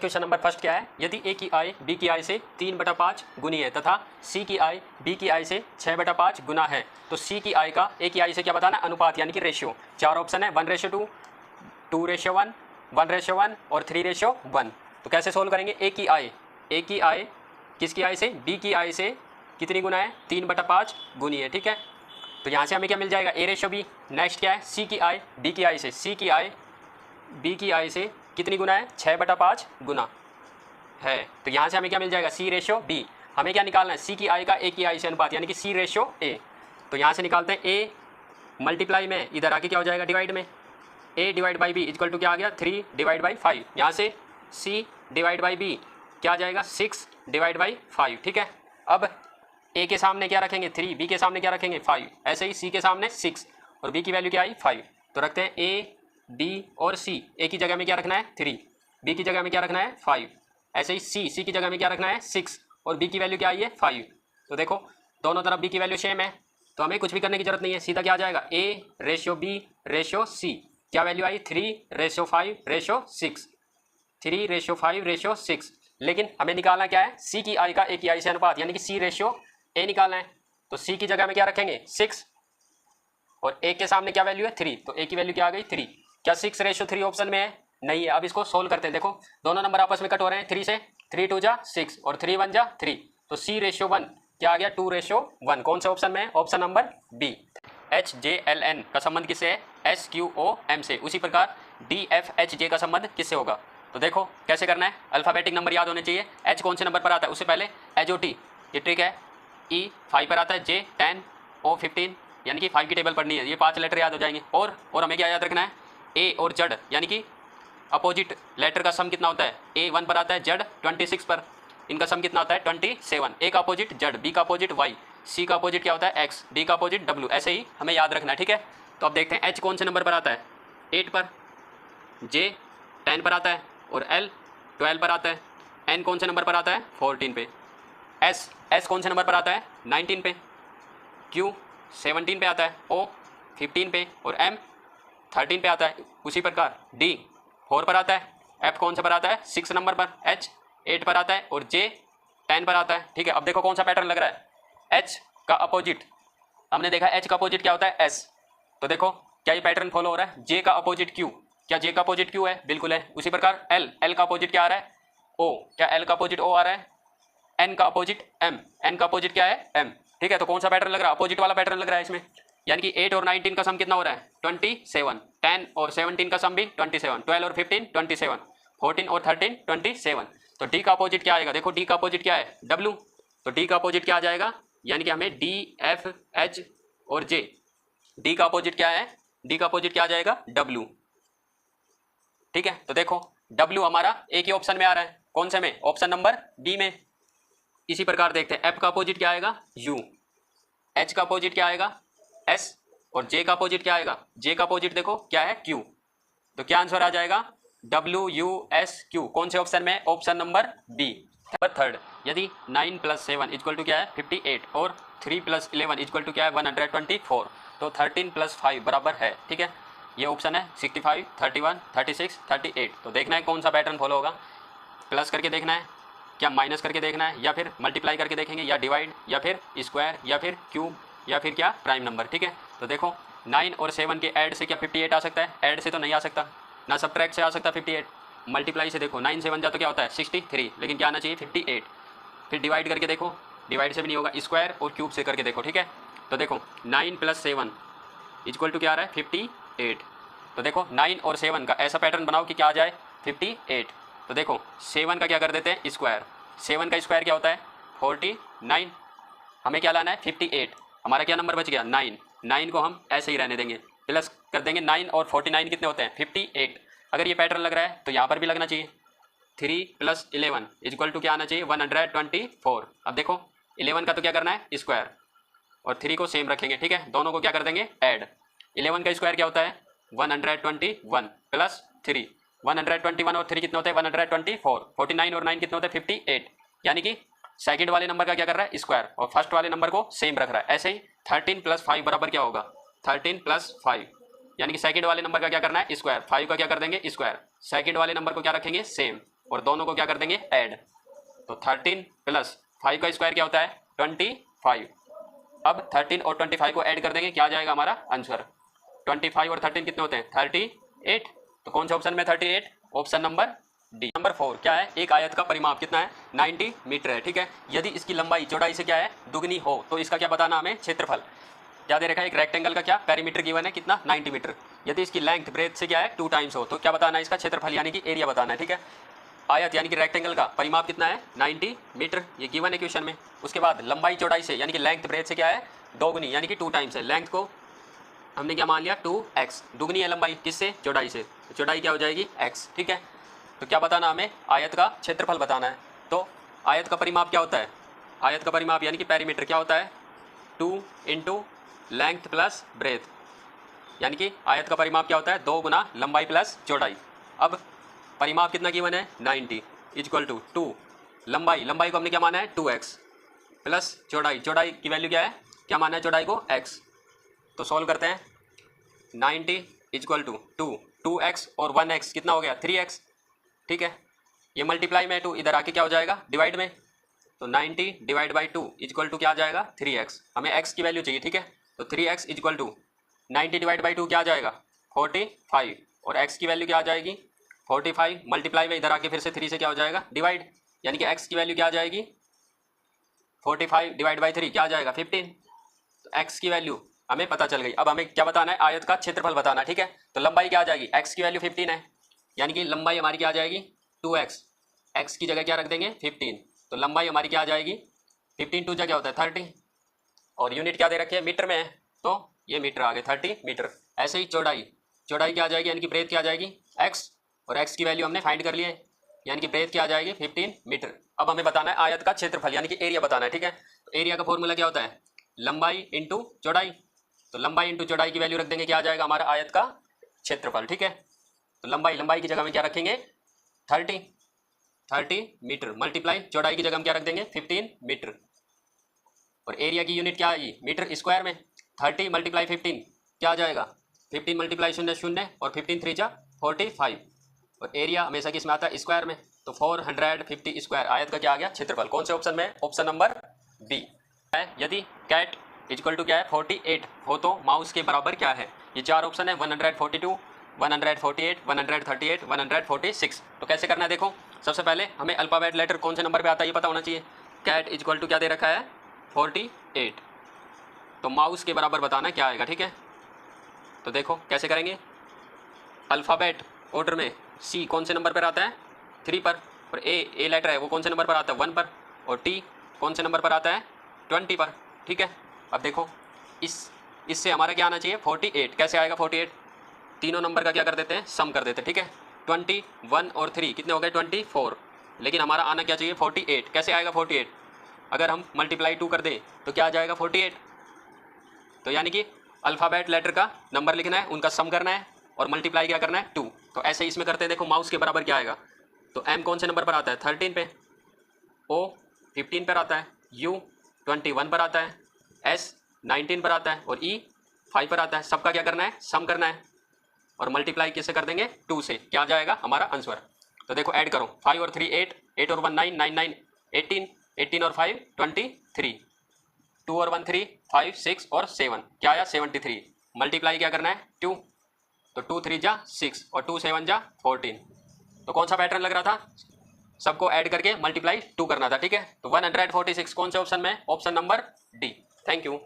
Question number first क्या है, यदि ए की आय बी की आय से 3/5 गुनी है तथा सी की आय बी की आय से 6/5 गुना है तो सी की आय का ए की आय से क्या बताना, अनुपात यानी कि रेशियो। चार ऑप्शन है, 1:2, 2:1, 1:1 और 3:1। तो कैसे सोल्व करेंगे। ए की आय किसकी आय से, बी की आय से कितनी गुना है, 3/5 गुनी है। ठीक है, तो यहाँ से हमें क्या मिल जाएगा, A/B। नेक्स्ट क्या है, सी की आय बी की आय से, सी की आय बी की आय से कितनी गुना है, 6/5 गुना है। तो यहाँ से हमें क्या मिल जाएगा, C/B। हमें क्या निकालना है, सी की आय का ए की आय से अनुपात यानी कि C/A। तो यहाँ से निकालते हैं ए मल्टीप्लाई में इधर आके क्या हो जाएगा, डिवाइड में A/B इक्वल टू क्या आ गया, 3/5। यहाँ से C/B क्या आ जाएगा, 6/5। ठीक है, अब ए के सामने क्या रखेंगे 3, बी के सामने क्या रखेंगे 5, ऐसे ही सी के सामने 6 और बी की वैल्यू क्या आई 5। तो रखते हैं ए बी और सी। ए की जगह में क्या रखना है 3, बी की जगह में क्या रखना है 5, ऐसे ही सी की जगह में क्या रखना है 6 और बी की वैल्यू क्या आई है 5। तो देखो दोनों तरफ बी की वैल्यू सेम है तो हमें कुछ भी करने की जरूरत नहीं है, सीधा क्या आ जाएगा A/B/C। क्या वैल्यू आई 3:5:6, 3:5:6। लेकिन हमें निकालना क्या है, सी की आई का ए की आई से अनुपात यानी कि C/A निकालना है। तो सी की जगह में क्या रखेंगे 6 और ए के सामने क्या वैल्यू है 3, तो ए की वैल्यू क्या आ गई 3। क्या 6:3 ऑप्शन में है, नहीं है। अब इसको सोल्व करते हैं, देखो दोनों नंबर आपस में कट हो रहे हैं 3 से, 3 2 जा 6 और 3 1 जा 3, तो C/1 क्या आ गया 2:1। कौन से ऑप्शन में है, ऑप्शन नंबर बी। HJLN का संबंध किससे है, SQOM से। उसी प्रकार DFHJ का संबंध किससे होगा। तो देखो कैसे करना है, अल्फाबेटिक नंबर याद होने चाहिए। H कौन से नंबर पर आता है, उससे पहले HOT ये ट्रिक है। E 5 पर आता है, J 10, O 15 यानी कि 5 की टेबल पढ़नी है, ये 5 लेटर याद हो जाएंगे। और हमें क्या याद रखना है, A और Z यानी कि अपोजिट लेटर का सम कितना होता है, A 1 पर आता है, Z 26 पर, इनका सम कितना होता है 27। A का अपोजिट Z, B का अपोजिट Y, C का अपोजिट क्या होता है X, D का अपोजिट W, ऐसे ही हमें याद रखना है। ठीक है, तो अब देखते हैं H कौन से नंबर पर आता है 8 पर, J 10 पर आता है और L 12 पर आता है। N कौन से नंबर पर आता है 14 पे, S कौन से नंबर पर आता है 19 पे, Q 17 पे आता है, O 15 पे और M 13 पे आता है। उसी प्रकार D 4 पर आता है, F कौन सा पर आता है 6 नंबर पर, H 8 पर आता है और J 10 पर आता है। ठीक है, अब देखो कौन सा पैटर्न लग रहा है, H का अपोजिट, हमने देखा H का अपोजिट क्या होता है S, तो देखो क्या ये पैटर्न फॉलो हो रहा है। J का अपोजिट Q, क्या J का अपोजिट Q है, बिल्कुल है। उसी प्रकार L का अपोजिट क्या आ रहा है O, क्या L का अपोजिट O आ रहा है। N का अपोजिट M, N का अपोजिट क्या है M। ठीक है, तो कौन सा पैटर्न लग रहा है, अपोजिट वाला पैटर्न लग रहा है इसमें, यानी कि 8 और 19 का सम कितना हो रहा है 27, 10 और 17 का सम भी 27, 12 और 15 27, 14 और 13 27। तो D का अपोजिट क्या आएगा, देखो D का अपोजिट क्या है W, तो D का अपोजिट क्या आ जाएगा, यानी कि हमें D F H और J, D का अपोजिट क्या है, D का अपोजिट क्या आ जाएगा W। ठीक है, तो देखो W हमारा एक ही ऑप्शन में आ रहा है, कौन से में, ऑप्शन नंबर बी में। इसी प्रकार देखते हैं F का अपोजिट क्या आएगा U, H का अपोजिट क्या आएगा S और J का अपोजिट क्या आएगा, J का अपोजिट देखो क्या है Q। तो क्या आंसर आ जाएगा WUSQ, कौन से ऑप्शन में, ऑप्शन नंबर बी। थर्ड, यदि 9 + 7 = क्या है 58 और 3 + 11 = क्या है 124, तो 13 + 5 बराबर है। ठीक है, ये ऑप्शन है 65, 31, 36, 38। तो देखना है कौन सा पैटर्न फॉलो होगा, प्लस करके देखना है, क्या माइनस करके देखना है, या फिर मल्टीप्लाई करके देखेंगे, या डिवाइड, या फिर स्क्वायर, या फिर क्यूब, या फिर क्या प्राइम नंबर। ठीक है, तो देखो 9 और 7 के ऐड से क्या 58 आ सकता है, ऐड से तो नहीं आ सकता, ना सब्ट्रैक्ट से आ सकता 58, मल्टीप्लाई से देखो 9 से 1 जा तो क्या होता है 63, लेकिन क्या आना चाहिए 58। फिर डिवाइड करके देखो, डिवाइड से भी नहीं होगा, स्क्वायर और क्यूब से करके देखो। ठीक है, तो देखो 9 + 7 = क्या आ रहा है 58। तो देखो 9 और 7 का ऐसा पैटर्न बनाओ कि क्या आ जाए 58। तो देखो 7 का क्या कर देते हैं स्क्वायर, 7 का स्क्वायर क्या होता है 49, हमें क्या लाना है 58, हमारा क्या नंबर बच गया 9, 9 को हम ऐसे ही रहने देंगे, प्लस कर देंगे 9 और 49 कितने होते हैं 58। अगर ये पैटर्न लग रहा है तो यहाँ पर भी लगना चाहिए, 3 + 11 = क्या आना चाहिए 124। अब देखो 11 का तो क्या करना है स्क्वायर और 3 को सेम रखेंगे। ठीक है, दोनों को क्या कर देंगे ऐड, 11 का स्क्वायर क्या होता है 121 प्लस 3, 121 और 3 कितने होते हैं 124, 49 और 9 कितने होते हैं 58, यानी कि सेकंड वाले नंबर का क्या कर रहा है स्क्वायर और फर्स्ट वाले नंबर को सेम रख रहा है। ऐसे ही 13 + 5 बराबर क्या होगा 13 + 5, यानी कि सेकंड वाले नंबर का क्या करना है स्क्वायर, 5 का क्या कर देंगे स्क्वायर, सेकंड वाले नंबर को क्या रखेंगे सेम, और दोनों को क्या कर देंगे ऐड। तो 13 प्लस 5 का स्क्वायर क्या होता है 25। अब 13 और 25 को ऐड कर देंगे, क्या आ जाएगा हमारा आंसर। 25 और 13 कितने होते हैं 38। तो कौन सा ऑप्शन में 38, ऑप्शन नंबर डी। नंबर 4 क्या है, एक आयत का परिमाप कितना है 90 मीटर है, ठीक है। यदि इसकी लंबाई चौड़ाई से क्या है दुगनी हो तो इसका क्या बताना हमें क्षेत्रफल। क्या दे रखा है, एक रेक्टेंगल का क्या पेरीमीटर गिवन है कितना 90 मीटर। यदि इसकी लेंथ ब्रेथ से क्या है 2 टाइम्स हो तो क्या बताना है इसका क्षेत्रफल यानी कि एरिया बताना है, ठीक है। आयत यानी कि रेक्टेंगल का परिमाप कितना है 90 मीटर, ये गिवन है क्वेश्चन में। उसके बाद लंबाई चौड़ाई से यानी कि लेंथ ब्रेथ से क्या है दोगुनी यानी कि 2 टाइम्स है। लेंथ को हमने क्या मान लिया 2x, दुगनी है लंबाई किससे चौड़ाई से, तो चौड़ाई क्या हो जाएगी x, ठीक है। तो क्या बताना हमें आयत का क्षेत्रफल बताना है। तो आयत का परिमाप क्या होता है, आयत का परिमाप यानी कि पेरीमीटर क्या होता है 2 इंटू लेंथ प्लस ब्रेथ, यानी कि आयत का परिमाप क्या होता है 2 गुना लंबाई प्लस चौड़ाई। अब परिमाप कितना गिवन है 90 इक्वल टू 2 लंबाई को हमने क्या माना है 2x प्लस चौड़ाई की वैल्यू क्या है, क्या माना है चौड़ाई को x। तो सॉल्व करते हैं 90 इक्वल टू 2x और 1x कितना हो गया 3x, ठीक है। ये मल्टीप्लाई में 2 इधर आके क्या हो जाएगा डिवाइड में, तो 90 डिवाइड बाई 2 इक्वल टू क्या आ जाएगा 3x। हमें x की वैल्यू चाहिए, ठीक है। तो 3x equal to 90 divide by 2 क्या आ जाएगा 45 और x की वैल्यू क्या आ जाएगी 45 मल्टीप्लाई में इधर आके फिर से 3 से क्या हो जाएगा डिवाइड, यानी कि x की वैल्यू क्या आ जाएगी 45 डिवाइड बाई 3 क्या आ जाएगा 15। तो x की वैल्यू हमें पता चल गई। अब हमें क्या बताना है आयत का क्षेत्रफल बताना है, ठीक है। तो लंबाई क्या आ जाएगी x की वैल्यू 15 है, यानी कि लंबाई हमारी क्या आ जाएगी 2x, x की जगह क्या रख देंगे 15। तो लंबाई हमारी क्या आ जाएगी 15 2 जगह होता है 30 और यूनिट क्या दे रखे हैं मीटर में है, तो ये मीटर आ गए 30 मीटर। ऐसे ही चौड़ाई क्या आ जाएगी यानी कि ब्रेथ क्या आ जाएगी x, और x की वैल्यू हमने फाइंड कर ली है यानी कि ब्रेथ क्या आ जाएगी 15 मीटर। अब हमें बताना है आयत का क्षेत्रफल यानी कि एरिया बताना है, ठीक है। तो एरिया का फॉर्मूला क्या होता है लंबाई इंटू चौड़ाई, तो लंबाई इंटू चौड़ाई की वैल्यू रख देंगे क्या आ जाएगा हमारा आयत का क्षेत्रफल, ठीक है। तो लंबाई की जगह में क्या रखेंगे 30 मीटर मल्टीप्लाई चौड़ाई की जगह में क्या रख देंगे 15 मीटर, और एरिया की यूनिट क्या आएगी मीटर स्क्वायर में। 30 मल्टीप्लाई 15 क्या आ जाएगा 15 मल्टीप्लाई 0 0 और 15 3 जा 45, और एरिया हमेशा किस में आता है स्क्वायर में, तो 450 स्क्वायर आयत का क्या आ गया क्षेत्रफल। कौन से ऑप्शन में, ऑप्शन नंबर बी है। यदि कैट इक्वल टू क्या है 48 हो तो माउस के बराबर क्या है। ये 4 ऑप्शन है 142 148 138 146। तो कैसे करना है देखो, सबसे पहले हमें अल्फ़ाबेट लेटर कौन से नंबर पे आता है ये पता होना चाहिए। कैट इक्वल टू क्या दे रखा है 48, तो माउस के बराबर बताना क्या आएगा, ठीक है। तो देखो कैसे करेंगे, अल्फ़ाबेट ऑर्डर में सी कौन से नंबर पर आता है 3 पर, और ए लेटर है वो कौन से नंबर पर आता है 1 पर, और टी कौन से नंबर पर आता है 20 पर, ठीक है। अब देखो इससे हमारा क्या आना चाहिए 48, कैसे आएगा 48, तीनों नंबर का क्या कर देते हैं सम कर देते हैं, ठीक है। 21 और 3 कितने हो गए 24, लेकिन हमारा आना क्या चाहिए 48, कैसे आएगा 48, अगर हम मल्टीप्लाई 2 कर दें तो क्या आ जाएगा 48। तो यानी कि अल्फ़ाबेट लेटर का नंबर लिखना है, उनका सम करना है और मल्टीप्लाई क्या करना है 2। तो ऐसे ही इसमें करते हैं, देखो माउस के बराबर क्या आएगा, तो एम कौन से नंबर पर आता है 13 पे, ओ 15 पर आता है, यू 21 पर आता है, एस 19 पर आता है और ई 5 पर आता है। सबका क्या करना है सम करना है और मल्टीप्लाई किससे कर देंगे 2 से, क्या आ जाएगा हमारा आंसर। तो देखो ऐड करो 5 और 3 8, 8 और 1 9, 9 9 18, 18 और 5 23, 2 और 1 3 5 6 और 7 क्या आया 73। मल्टीप्लाई क्या करना है 2, तो 2 3 जा 6 और 2 7 जा 14। तो कौन सा पैटर्न लग रहा था, सबको ऐड करके मल्टीप्लाई 2 करना था, ठीक है। तो 146 कौन से ऑप्शन में, option number D. Thank you.